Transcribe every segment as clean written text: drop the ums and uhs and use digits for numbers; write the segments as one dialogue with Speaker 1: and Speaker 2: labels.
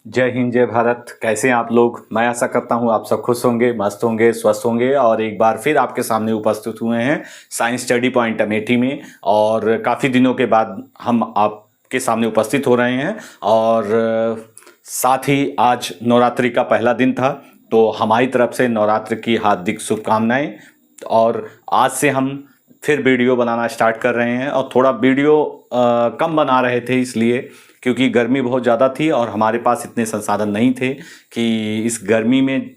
Speaker 1: जय हिंद जय भारत। कैसे हैं आप लोग? मैं आशा करता हूं आप सब खुश होंगे, मस्त होंगे, स्वस्थ होंगे और एक बार फिर आपके सामने उपस्थित हुए हैं साइंस स्टडी पॉइंट अमेठी में। और काफ़ी दिनों के बाद हम आपके सामने उपस्थित हो रहे हैं और साथ ही आज नवरात्रि का पहला दिन था, तो हमारी तरफ से नवरात्रि की हार्दिक शुभकामनाएं। और आज से हम फिर वीडियो बनाना स्टार्ट कर रहे हैं और थोड़ा वीडियो कम बना रहे थे इसलिए क्योंकि गर्मी बहुत ज़्यादा थी और हमारे पास इतने संसाधन नहीं थे कि इस गर्मी में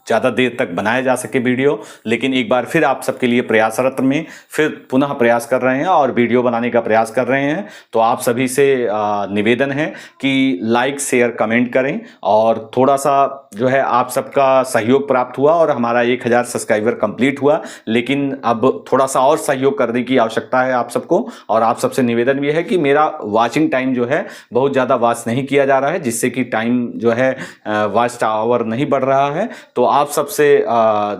Speaker 1: ज़्यादा देर तक बनाया जा सके वीडियो। लेकिन एक बार फिर आप सबके लिए प्रयासरत में फिर पुनः प्रयास कर रहे हैं और वीडियो बनाने का प्रयास कर रहे हैं। तो आप सभी से निवेदन है कि लाइक शेयर कमेंट करें और थोड़ा सा जो है आप सबका सहयोग प्राप्त हुआ और हमारा 1000 सब्सक्राइबर कंप्लीट हुआ, लेकिन अब थोड़ा सा और सहयोग करने की आवश्यकता है आप सबको। और आप सबसे निवेदन भी है कि मेरा वॉचिंग टाइम जो है बहुत ज़्यादा वॉच नहीं किया जा रहा है, जिससे कि टाइम जो है वॉच आवर नहीं बढ़ रहा है। तो आप सबसे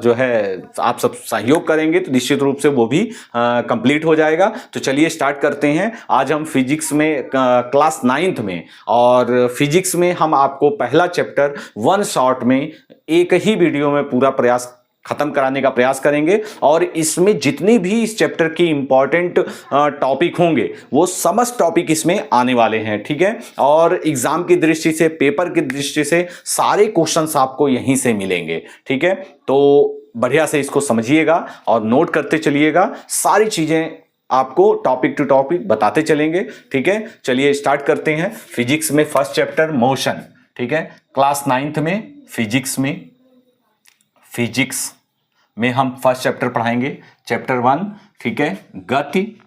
Speaker 1: जो है आप सब सहयोग करेंगे तो निश्चित रूप से वो भी कंप्लीट हो जाएगा। तो चलिए स्टार्ट करते हैं। आज हम फिजिक्स में क्लास 9th में, और फिजिक्स में हम आपको पहला चैप्टर वन शॉट में एक ही वीडियो में पूरा प्रयास खत्म कराने का प्रयास करेंगे। और इसमें जितनी भी इस चैप्टर की इंपॉर्टेंट टॉपिक होंगे वो समस्त टॉपिक इसमें आने वाले हैं, ठीक है। और एग्जाम की दृष्टि से, पेपर की दृष्टि से सारे क्वेश्चंस आपको यहीं से मिलेंगे, ठीक है। तो बढ़िया से इसको समझिएगा और नोट करते चलिएगा, सारी चीजें आपको टॉपिक टू टॉपिक बताते चलेंगे, ठीक है। चलिए स्टार्ट करते हैं। फिजिक्स में फर्स्ट चैप्टर मोशन, ठीक है। क्लास 9th में फिजिक्स में हम फर्स्ट चैप्टर पढ़ाएंगे, चैप्टर 1, ठीक है, गति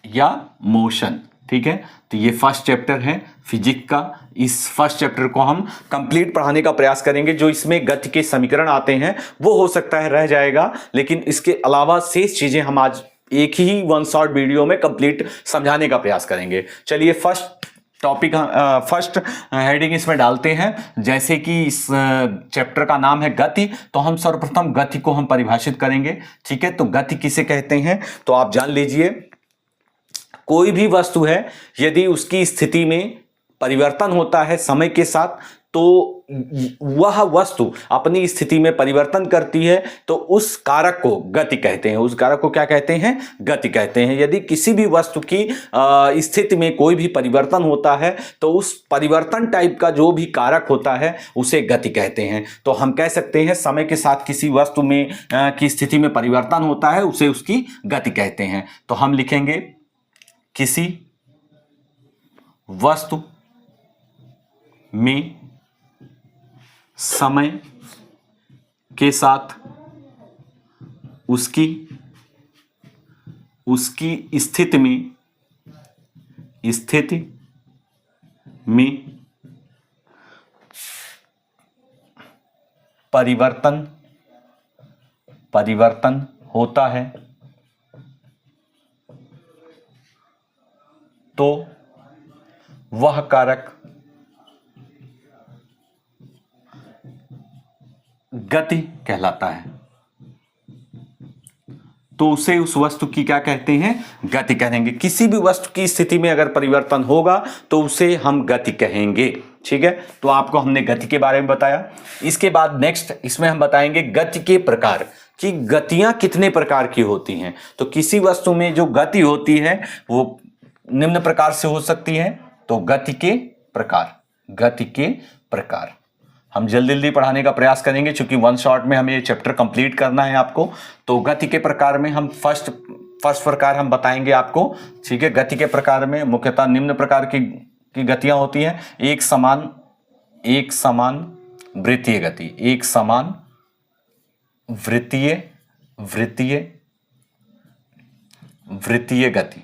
Speaker 1: या मोशन, ठीक है। तो ये फर्स्ट चैप्टर है फिजिक्स का। इस फर्स्ट चैप्टर को हम कंप्लीट पढ़ाने का प्रयास करेंगे। जो इसमें गति के समीकरण आते हैं वो हो सकता है रह जाएगा, लेकिन इसके अलावा शेष चीजें हम आज एक ही वन शॉट वीडियो में कंप्लीट समझाने का प्रयास करेंगे। चलिए फर्स्ट टॉपिक, फर्स्ट हेडिंग इसमें डालते हैं। जैसे कि इस चैप्टर का नाम है गति, तो हम सर्वप्रथम गति को हम परिभाषित करेंगे, ठीक है। तो गति किसे कहते हैं तो आप जान लीजिए, कोई भी वस्तु है यदि उसकी स्थिति में परिवर्तन होता है समय के साथ, तो वह वस्तु अपनी स्थिति में परिवर्तन करती है, तो उस कारक को गति कहते हैं। उस कारक को क्या कहते हैं? गति कहते हैं। यदि किसी भी वस्तु की स्थिति में कोई भी परिवर्तन होता है तो उस परिवर्तन टाइप का जो भी कारक होता है उसे गति कहते हैं। तो हम कह सकते हैं समय के साथ किसी वस्तु में की स्थिति में परिवर्तन होता है, उसे उसकी गति कहते हैं। तो हम लिखेंगे किसी वस्तु में समय के साथ उसकी स्थिति में परिवर्तन होता है तो वह कारक गति कहलाता है। तो उसे उस वस्तु की क्या कहते हैं? गति कहेंगे। किसी भी वस्तु की स्थिति में अगर परिवर्तन होगा तो उसे हम गति कहेंगे, ठीक है। तो आपको हमने गति के बारे में बताया। इसके बाद नेक्स्ट इसमें हम बताएंगे गति के प्रकार, कि गतियां कितने प्रकार की होती हैं। तो किसी वस्तु में जो गति होती है वो निम्न प्रकार से हो सकती है। तो गति के प्रकार हम जल्दी जल्दी पढ़ाने का प्रयास करेंगे, क्योंकि वन शॉट में हमें ये चैप्टर कंप्लीट करना है आपको। तो गति के प्रकार में हम फर्स्ट प्रकार हम बताएंगे आपको, ठीक है। गति के प्रकार में मुख्यतः निम्न प्रकार की गतियां होती हैं। एक समान वृत्तीय गति, एक समान वृत्तीय गति,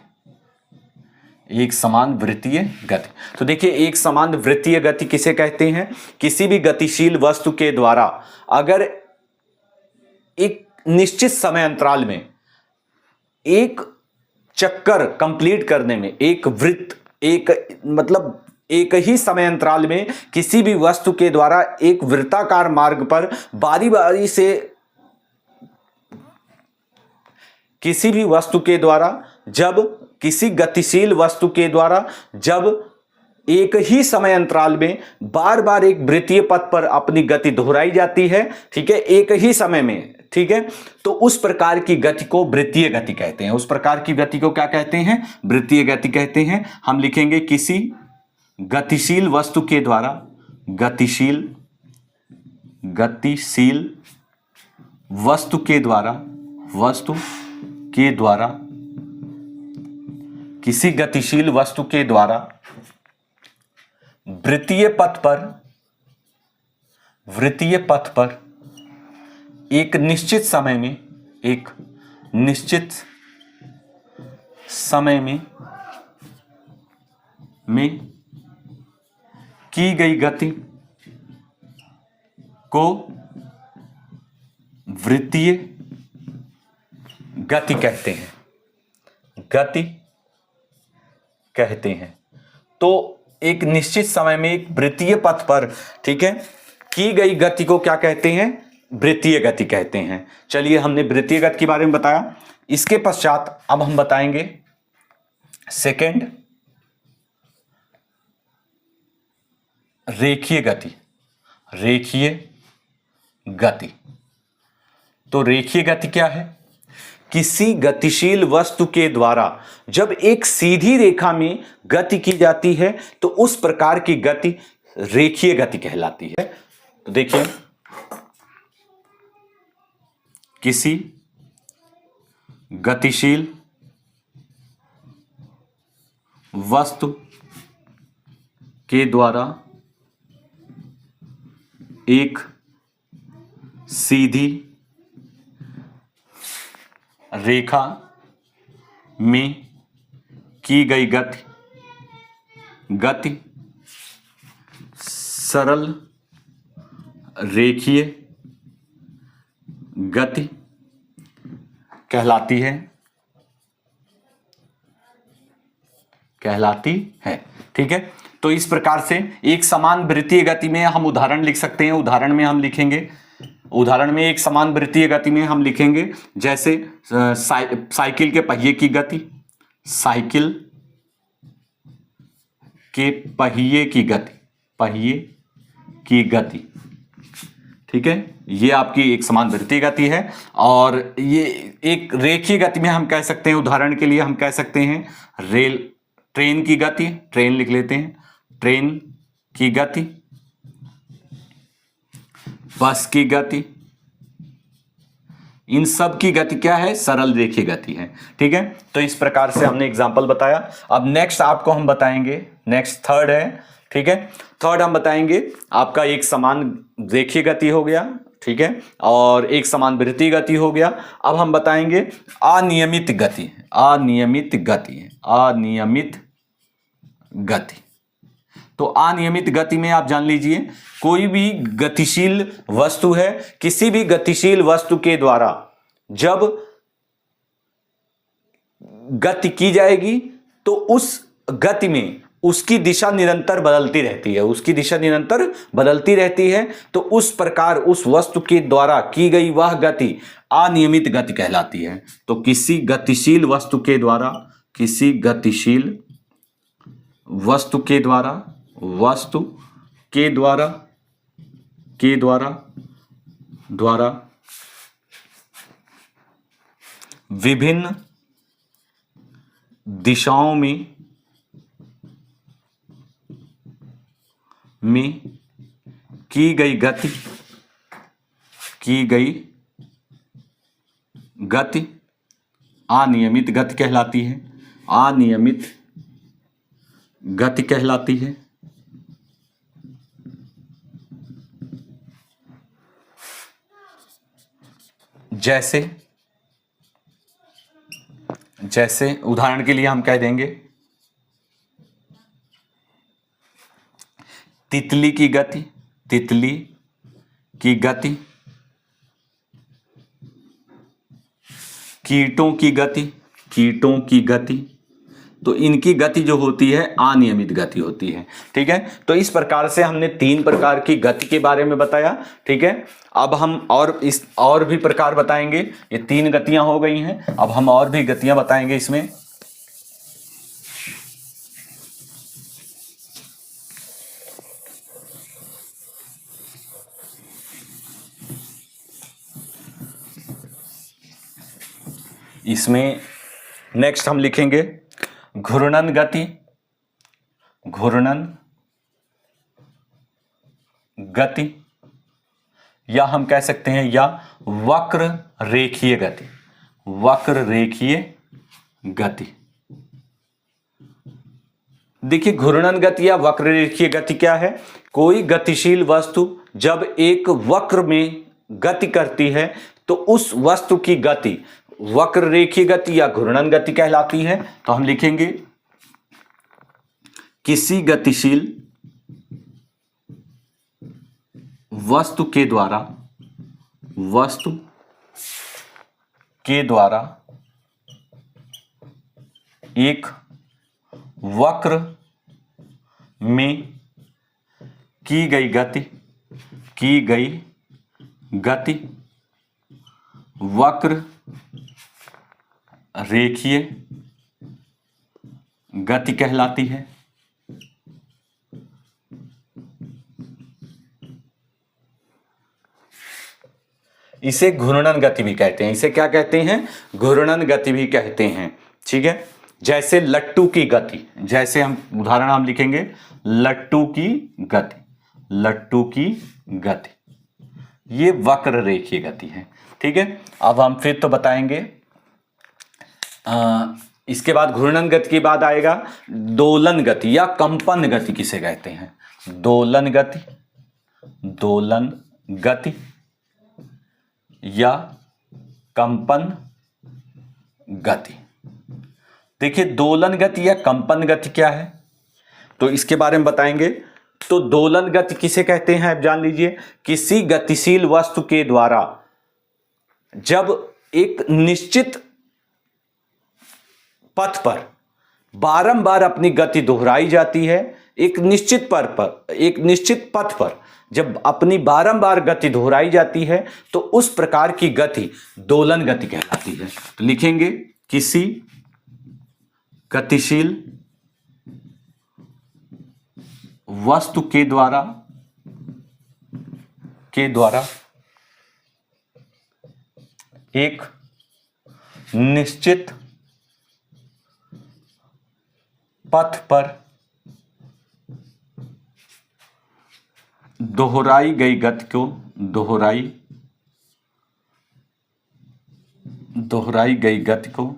Speaker 1: एक समान वृत्तीय गति। तो देखिए, एक समान वृत्तीय गति किसे कहते हैं? किसी भी गतिशील वस्तु के द्वारा अगर एक निश्चित समय अंतराल में एक चक्कर कंप्लीट करने में, एक ही समय अंतराल में किसी भी वस्तु के द्वारा एक वृत्ताकार मार्ग पर बारी बारी से किसी भी वस्तु के द्वारा, जब किसी गतिशील वस्तु के द्वारा जब एक ही समय अंतराल में बार बार एक वृत्तीय पथ पर अपनी गति दोहराई जाती है, ठीक है, एक ही समय में, ठीक है, तो उस प्रकार की गति को वृत्तीय गति कहते हैं। उस प्रकार की गति को क्या कहते हैं? वृत्तीय गति कहते हैं। हम लिखेंगे किसी गतिशील वस्तु के द्वारा, गतिशील वस्तु के द्वारा, किसी गतिशील वस्तु के द्वारा वृत्तीय पथ पर एक निश्चित समय में की गई गति को वृत्तीय गति कहते हैं। तो एक निश्चित समय में एक वृत्तीय पथ पर, ठीक है, की गई गति को क्या कहते हैं? वृत्तीय गति कहते हैं। चलिए, हमने वृत्तीय गति के बारे में बताया। इसके पश्चात अब हम बताएंगे सेकंड, रेखीय गति। तो रेखीय गति क्या है? किसी गतिशील वस्तु के द्वारा जब एक सीधी रेखा में गति की जाती है तो उस प्रकार की गति रेखीय गति कहलाती है। तो देखिए, किसी गतिशील वस्तु के द्वारा एक सीधी रेखा में की गई गति सरल रेखीय गति कहलाती है। ठीक है, तो इस प्रकार से एक समान वृत्तीय गति में हम उदाहरण लिख सकते हैं। उदाहरण में एक समान वृत्तीय गति में हम लिखेंगे, जैसे साइकिल के पहिए की गति, साइकिल के पहिए की गति, ठीक है, ये आपकी एक समान वृत्तीय गति है। और ये एक रेखीय गति में हम कह सकते हैं, उदाहरण के लिए हम कह सकते हैं ट्रेन की गति, ट्रेन लिख लेते हैं, ट्रेन की गति, बस की गति, इन सब की गति क्या है? सरल रेखीय गति है। ठीक है, तो इस प्रकार से हमने एग्जांपल बताया। अब नेक्स्ट आपको हम बताएंगे, नेक्स्ट थर्ड है, ठीक है, थर्ड हम बताएंगे आपका एक समान रेखीय गति हो गया, ठीक है, और एक समान वृत्तीय गति हो गया। अब हम बताएंगे अनियमित गति। तो अनियमित गति में आप जान लीजिए, कोई भी गतिशील वस्तु है, किसी भी गतिशील वस्तु के द्वारा जब गति की जाएगी तो उस गति में उसकी दिशा निरंतर बदलती रहती है, तो उस प्रकार उस वस्तु के द्वारा की गई वह गति अनियमित गति कहलाती है। तो किसी गतिशील वस्तु के द्वारा विभिन्न दिशाओं में की गई गति अनियमित गति कहलाती है। जैसे उदाहरण के लिए हम कह देंगे तितली की गति, कीटों की गति, तो इनकी गति जो होती है अनियमित गति होती है। ठीक है, तो इस प्रकार से हमने 3 प्रकार की गति के बारे में बताया। ठीक है, अब हम और भी प्रकार बताएंगे। ये 3 गतियां हो गई हैं, अब हम और भी गतियां बताएंगे इसमें। इसमें नेक्स्ट हम लिखेंगे घूर्णन गति, घूर्णन गति, या हम कह सकते हैं या वक्र रेखीय गति, वक्र रेखीय गति। देखिए घूर्णन गति या वक्र रेखीय गति क्या है? कोई गतिशील वस्तु जब एक वक्र में गति करती है तो उस वस्तु की गति वक्र रेखीय गति या घूर्णन गति कहलाती है। तो हम लिखेंगे किसी गतिशील वस्तु के द्वारा, वस्तु के द्वारा एक वक्र में की गई गति, की गई गति वक्र रेखीय गति कहलाती है। इसे घूर्णन गति भी कहते हैं। इसे क्या कहते हैं? घूर्णन गति भी कहते हैं। ठीक है, जैसे लट्टू की गति, जैसे हम उदाहरण हम लिखेंगे लट्टू की गति, लट्टू की गति, ये वक्र रेखीय गति है। ठीक है, अब हम फिर तो बताएंगे। इसके बाद घूर्णन गति के बाद आएगा दोलन गति या कंपन गति किसे कहते हैं? दोलन गति, दोलन गति या कंपन गति। देखिए दोलन गति या कंपन गति क्या है, तो इसके बारे में बताएंगे। तो दोलन गति किसे कहते हैं आप जान लीजिए। किसी गतिशील वस्तु के द्वारा जब एक निश्चित पथ पर बारंबार अपनी गति दोहराई जाती है, एक निश्चित पथ पर जब अपनी बारंबार गति दोहराई जाती है तो उस प्रकार की गति दोलन गति कहलाती है। तो लिखेंगे किसी गतिशील वस्तु के द्वारा एक निश्चित पथ पर दोहराई गई गति को दोहराई गई गति को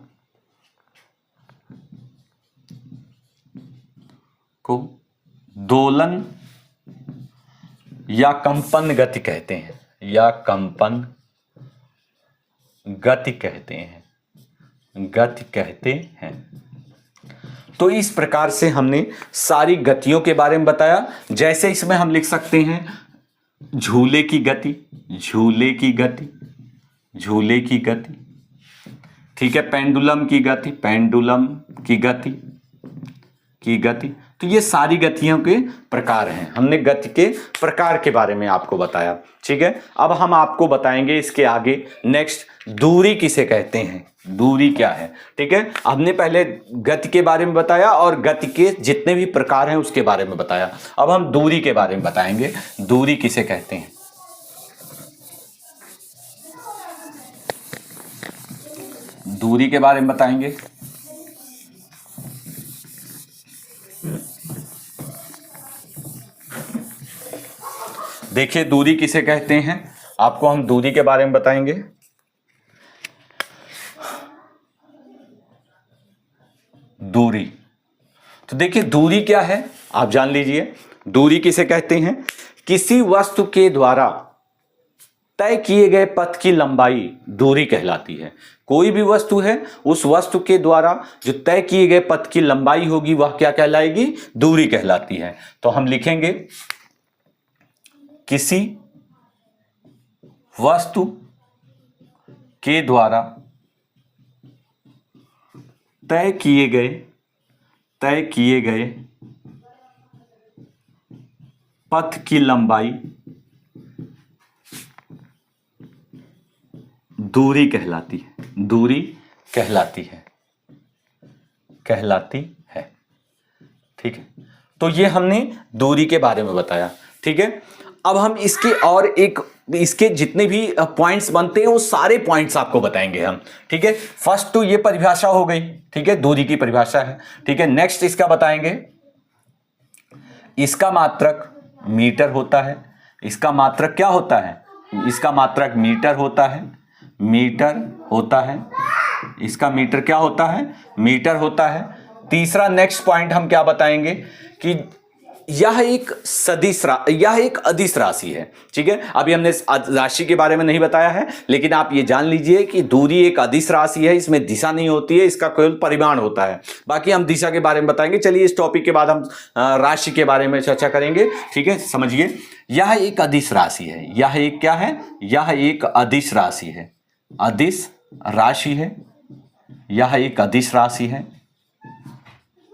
Speaker 1: दोलन या कंपन गति कहते हैं, या कंपन गति कहते हैं। तो इस प्रकार से हमने सारी गतियों के बारे में बताया। जैसे इसमें हम लिख सकते हैं झूले की गति, झूले की गति, झूले की गति। ठीक है, पेंडुलम की गति, पेंडुलम की गति। तो ये सारी गतियों के प्रकार हैं। हमने गति के प्रकार के बारे में आपको बताया। ठीक है, अब हम आपको बताएंगे इसके आगे नेक्स्ट दूरी किसे कहते हैं, दूरी क्या है। ठीक है, हमने पहले गति के बारे में बताया और गति के जितने भी प्रकार हैं उसके बारे में बताया। अब हम दूरी के बारे में बताएंगे, दूरी किसे कहते हैं। दूरी के बारे में बताएंगे। देखिए दूरी किसे कहते हैं, आपको हम दूरी के बारे में बताएंगे। दूरी, तो देखिए दूरी क्या है आप जान लीजिए। दूरी किसे कहते हैं? किसी वस्तु के द्वारा तय किए गए पथ की लंबाई दूरी कहलाती है। कोई भी वस्तु है, उस वस्तु के द्वारा जो तय किए गए पथ की लंबाई होगी वह क्या कहलाएगी? दूरी कहलाती है। तो हम लिखेंगे किसी वस्तु के द्वारा तय किए गए पथ की लंबाई दूरी कहलाती है, दूरी कहलाती है। ठीक है, तो ये हमने दूरी के बारे में बताया। ठीक है, अब हम इसके और एक इसके जितने भी पॉइंट्स बनते हैं वो सारे पॉइंट्स आपको बताएंगे हम। ठीक है, फर्स्ट तो ये परिभाषा हो गई, ठीक है, दूरी की परिभाषा है। ठीक है, नेक्स्ट इसका बताएंगे, इसका मात्रक मीटर होता है। इसका मात्रक क्या होता है? इसका मात्रक मीटर होता है, मीटर होता है। इसका मीटर क्या होता है? मीटर होता है। तीसरा नेक्स्ट पॉइंट हम क्या बताएंगे कि यह एक अदिश राशि है। ठीक है, अभी हमने राशि के बारे में नहीं बताया है, लेकिन आप ये जान लीजिए कि दूरी एक अदिश राशि है, इसमें दिशा नहीं होती है, इसका केवल परिमाण होता है। बाकी हम दिशा के बारे में बताएंगे। चलिए, इस टॉपिक के बाद हम राशि के बारे में चर्चा करेंगे। ठीक है, समझिए, यह एक अदिश राशि है। यह एक क्या है? यह एक अदिश राशि है। अदिश राशि है, यह एक अदिश राशि है।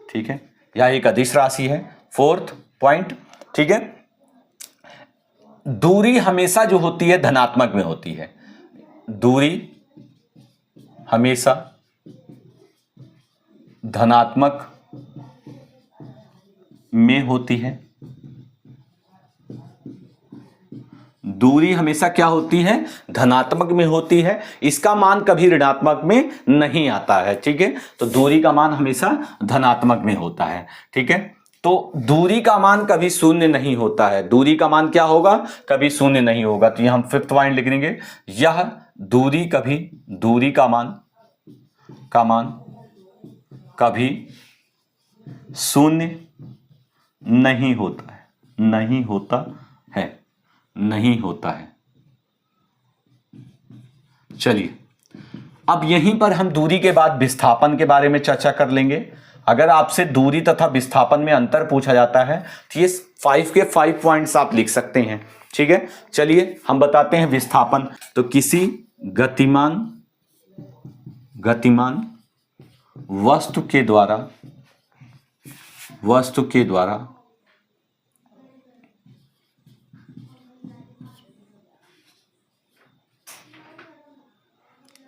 Speaker 1: ठीक है, यह एक अदिश राशि है। फोर्थ पॉइंट, ठीक है, दूरी हमेशा जो होती है धनात्मक में होती है। दूरी हमेशा धनात्मक में होती है। दूरी हमेशा क्या होती है? धनात्मक में होती है। इसका मान कभी ऋणात्मक में नहीं आता है। ठीक है, तो दूरी का मान हमेशा धनात्मक में होता है। ठीक है, तो दूरी का मान कभी शून्य नहीं होता है। दूरी का मान क्या होगा? कभी शून्य नहीं होगा। तो ये हम फिफ्थ पॉइंट लिख देंगे, यह दूरी का मान कभी शून्य नहीं होता है। नहीं होता है। चलिए, अब यहीं पर हम दूरी के बाद विस्थापन के बारे में चर्चा कर लेंगे। अगर आपसे दूरी तथा विस्थापन में अंतर पूछा जाता है तो ये 5 के 5 पॉइंट्स आप लिख सकते हैं। ठीक है, चलिए हम बताते हैं विस्थापन। तो किसी गतिमान वस्तु के द्वारा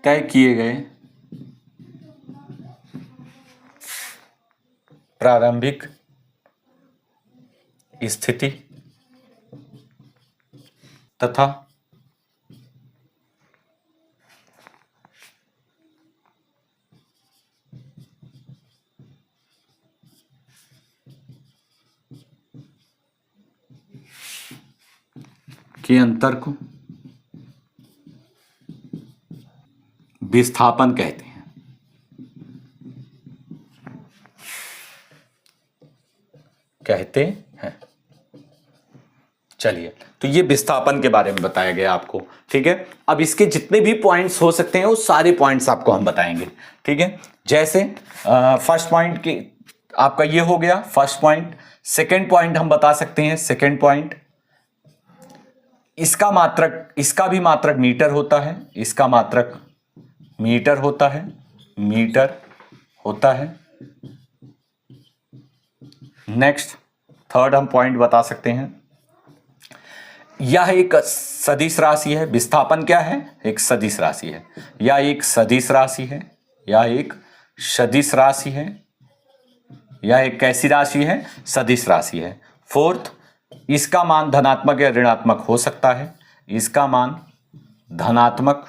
Speaker 1: तय किए गए प्रारंभिक स्थिति तथा के अंतर को विस्थापन कहते हैं। चलिए, तो ये विस्थापन के बारे में बताया गया आपको। ठीक है, अब इसके जितने भी पॉइंट्स हो सकते हैं वो सारे पॉइंट्स आपको हम बताएंगे। ठीक है, जैसे फर्स्ट पॉइंट की आपका ये हो गया फर्स्ट पॉइंट। सेकंड पॉइंट हम बता सकते हैं। सेकंड पॉइंट, इसका भी मात्रक मीटर होता है। इसका मात्रक मीटर होता है। नेक्स्ट थर्ड हम पॉइंट बता सकते हैं, यह एक सदिश राशि है। विस्थापन क्या है? एक सदिश राशि है। यह एक सदिश राशि है। यह एक कैसी राशि है? सदिश राशि है। फोर्थ, इसका मान धनात्मक या ऋणात्मक हो सकता है। इसका मान धनात्मक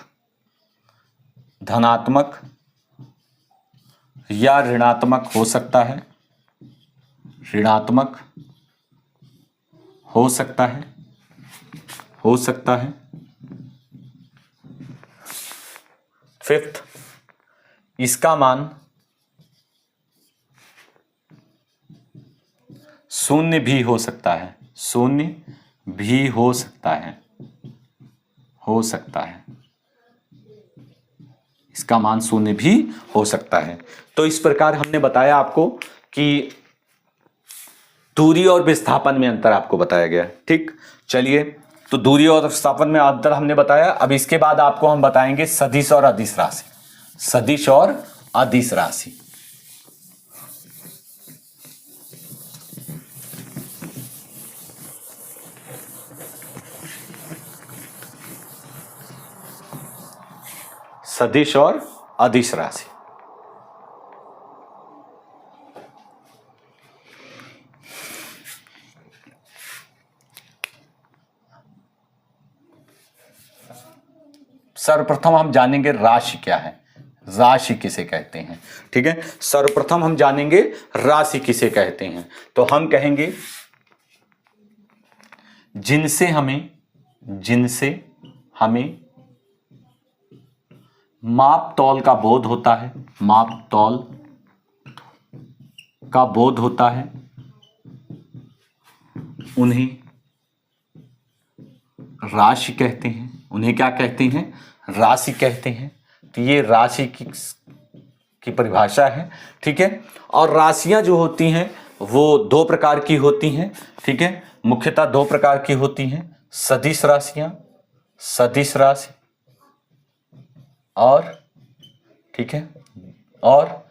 Speaker 1: या ऋणात्मक हो सकता है। हो सकता है। फिफ्थ, इसका मान शून्य भी हो सकता है। इसका मान शून्य भी हो सकता है। तो इस प्रकार हमने बताया आपको कि दूरी और विस्थापन में अंतर आपको बताया गया। ठीक, चलिए, तो दूरी और विस्थापन में अंतर हमने बताया। अब इसके बाद आपको हम बताएंगे सदिश और अदिश राशि। सदिश और अदिश राशि। सर्वप्रथम हम जानेंगे राशि क्या है, राशि किसे कहते हैं। ठीक है, सर्वप्रथम हम जानेंगे राशि किसे कहते हैं। तो हम कहेंगे जिनसे हमें माप तौल का बोध होता है, माप तौल का बोध होता है, उन्हें राशि कहते हैं। उन्हें क्या कहते हैं? राशि कहते हैं। तो ये राशि की परिभाषा है। ठीक है, और राशियां जो होती हैं वो दो प्रकार की होती हैं। ठीक है, मुख्यतः दो प्रकार की होती हैं, सदिश राशियां, सदिश राशि, और ठीक है, और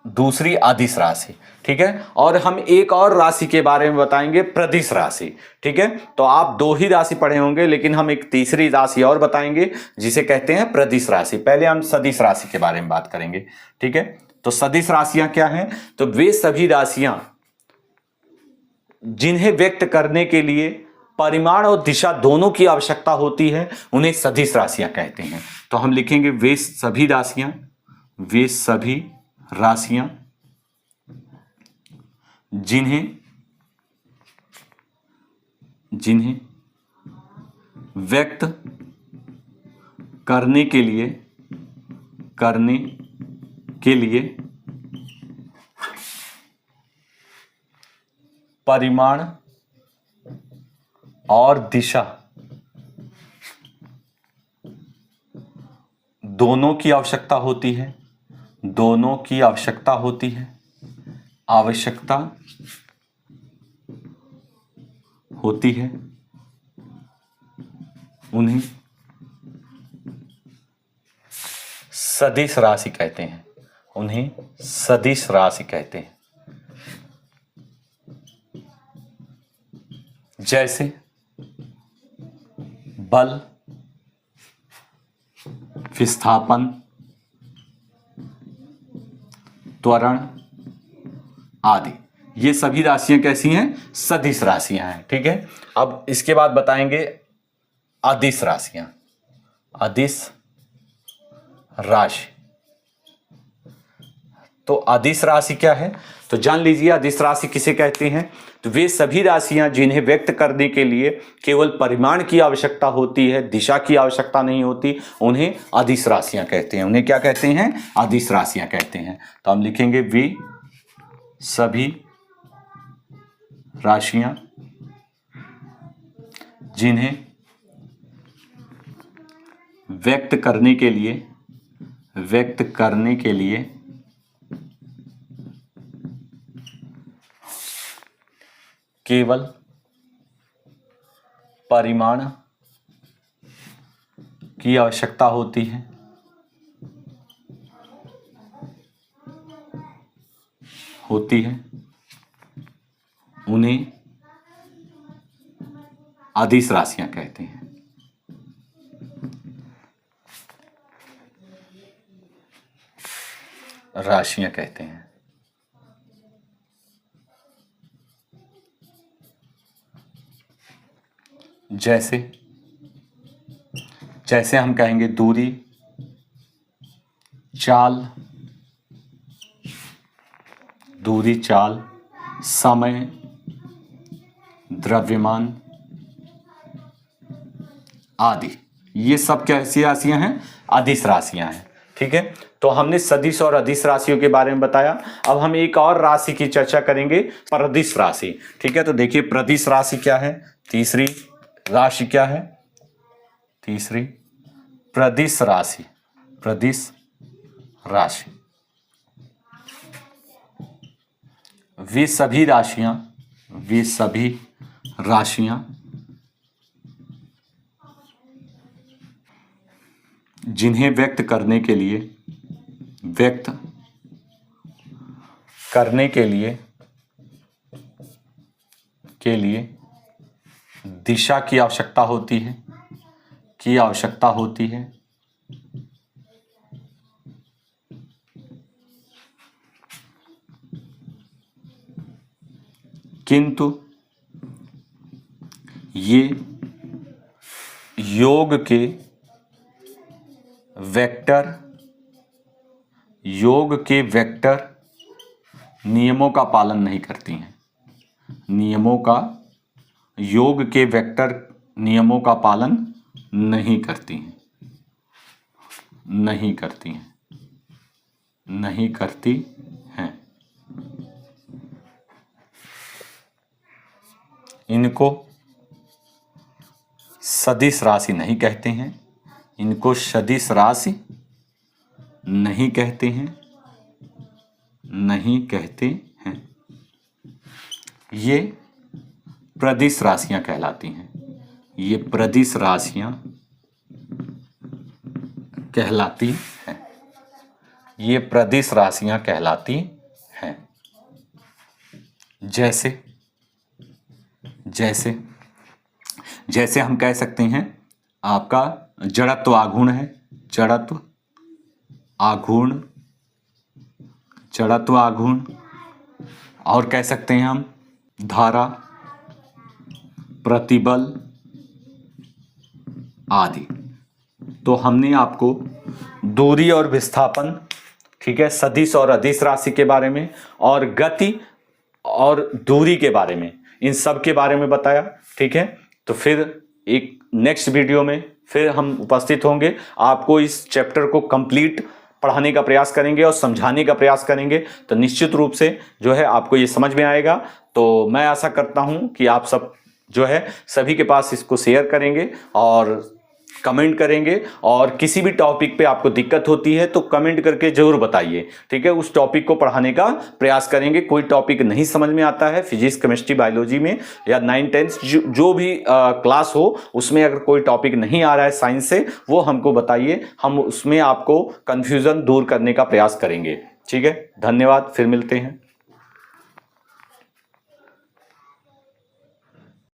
Speaker 1: दूसरी अदिश राशि। ठीक है, और हम एक और राशि के बारे में बताएंगे, प्रदिश राशि। ठीक है, तो आप दो ही राशि पढ़े होंगे, लेकिन हम एक तीसरी राशि और बताएंगे जिसे कहते हैं प्रदिश राशि। पहले हम सदिश राशि के बारे में बात करेंगे। ठीक है, तो सदिश राशियां क्या हैं? तो वे सभी राशियां जिन्हें व्यक्त करने के लिए परिमाण और दिशा दोनों की आवश्यकता होती है, उन्हें सदिश राशियां कहते हैं। तो हम लिखेंगे वे सभी राशियां जिन्हें व्यक्त करने के लिए परिमाण और दिशा दोनों की आवश्यकता होती है, दोनों की आवश्यकता होती है, आवश्यकता होती है, उन्हें सदिश राशि कहते हैं। उन्हें सदिश राशि कहते हैं। जैसे बल, विस्थापन, त्वरण आदि, ये सभी राशियां कैसी हैं? सदिश राशियां हैं। ठीक है, अब इसके बाद बताएंगे अदिश राशियां। अदिश राशि, तो अदिश राशि क्या है? तो जान लीजिए अदिश राशि किसे कहते हैं। तो वे सभी राशियां जिन्हें व्यक्त करने के लिए केवल परिमाण की आवश्यकता होती है, दिशा की आवश्यकता नहीं होती, उन्हें अदिश राशियां कहते हैं। उन्हें क्या कहते हैं? अदिश राशियां कहते हैं। तो हम लिखेंगे वे सभी राशियां जिन्हें व्यक्त करने के लिए केवल परिमाण की आवश्यकता होती है, उन्हें अदिश राशियां कहते हैं। राशियां कहते हैं। जैसे हम कहेंगे दूरी, चाल, समय, द्रव्यमान आदि, ये सब कैसी राशियां हैं? अदिश राशियां हैं। ठीक है, तो हमने सदिश और अदिश राशियों के बारे में बताया। अब हम एक और राशि की चर्चा करेंगे, प्रदिश राशि। ठीक है, तो देखिए प्रदिश राशि क्या है? तीसरी राशि क्या है? तीसरी प्रदिश राशि। प्रदिश राशि, वे सभी राशियां जिन्हें व्यक्त करने के लिए दिशा की आवश्यकता होती है, किंतु ये योग के वेक्टर, योग के वेक्टर नियमों का पालन नहीं करती हैं। नियमों का, योग के वेक्टर नियमों का पालन नहीं करती हैं, नहीं करती हैं, नहीं करती हैं। इनको सदिश राशि नहीं कहते हैं, इनको सदिश राशि नहीं कहते हैं, नहीं कहते हैं। ये प्रदिश राशियां कहलाती हैं, ये प्रदिश राशियां कहलाती हैं, ये प्रदिश राशियां कहलाती हैं। जैसे जैसे जैसे हम कह सकते हैं आपका जड़त्व आघूर्ण है, जड़त्व आघूर्ण, जड़त्व आघूर्ण। और कह सकते हैं हम धारा, प्रतिबल आदि। तो हमने आपको दूरी और विस्थापन, ठीक है, सदिश और अदिश राशि के बारे में और गति और दूरी के बारे में, इन सब के बारे में बताया। ठीक है, तो फिर एक नेक्स्ट वीडियो में फिर हम उपस्थित होंगे, आपको इस चैप्टर को कंप्लीट पढ़ाने का प्रयास करेंगे और समझाने का प्रयास करेंगे। तो निश्चित रूप से जो है आपको ये समझ में आएगा। तो मैं आशा करता हूँ कि आप सब जो है सभी के पास इसको शेयर करेंगे और कमेंट करेंगे, और किसी भी टॉपिक पे आपको दिक्कत होती है तो कमेंट करके जरूर बताइए। ठीक है, उस टॉपिक को पढ़ाने का प्रयास करेंगे। कोई टॉपिक नहीं समझ में आता है फिजिक्स, केमिस्ट्री, बायोलॉजी में या 9, 10 जो भी क्लास हो, उसमें अगर कोई टॉपिक नहीं आ रहा है साइंस से, वो हमको बताइए, हम उसमें आपको कन्फ्यूजन दूर करने का प्रयास करेंगे। ठीक है, धन्यवाद, फिर मिलते हैं।